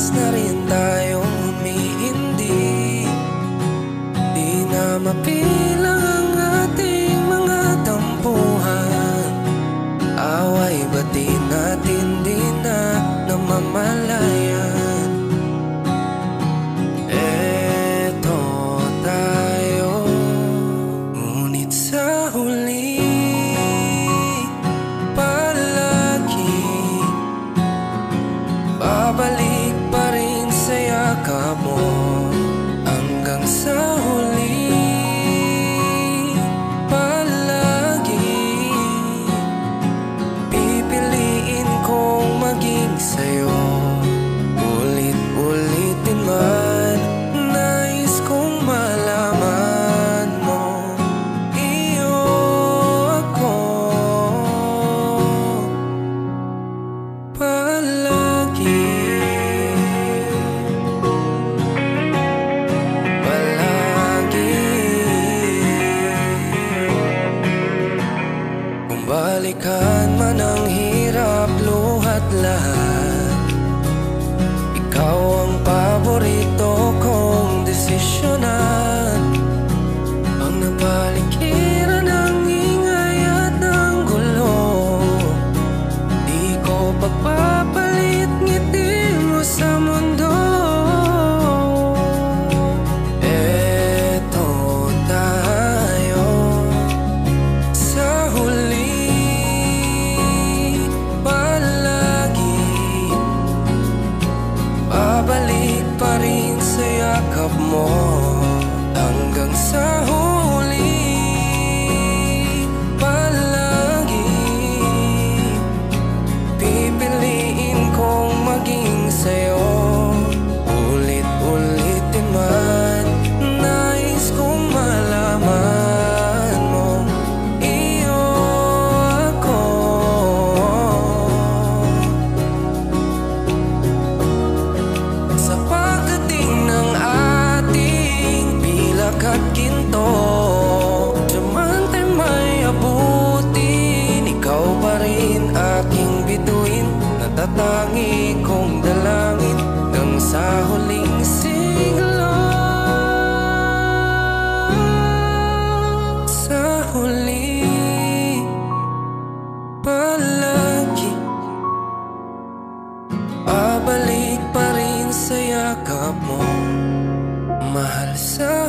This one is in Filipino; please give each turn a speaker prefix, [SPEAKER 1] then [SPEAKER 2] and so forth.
[SPEAKER 1] oras na rin tayong humihindi. Di na mapilang ang ating mga tampuhan. Away bati natin di na namamalayan. Eto tayo, ngunit sa huli palagi babalik pa rin sa yakap mo. Hanggang sa huli palagi pipiliin kong maging sa'yo. Ulit-ulitin man, nais kong malaman mo, iyo ako palagi. Kung balikan man ang hirap, luhat lahat, ikaw ang paborito kong desisyonan. Ang napaligiran ng ingay at ng gulo, di ko pagpapalit ngiti mo sa mundo. Eto tayo sa huli palagi, babalik pa rin sa yakap mo. Hanggang sa huli palagi pipiliin kong maging sa'yo. Ulit-ulitin man, nais kong malaman mo, iyo ako. Sa pagdating ng ating pilak at ginto, diamante may abutin, ikaw pa rin aking bituin, natatangi kong dalangin hanggang sa huling siglo. Sa huli palagi babalik pa rin sa yakap mo, mahal sa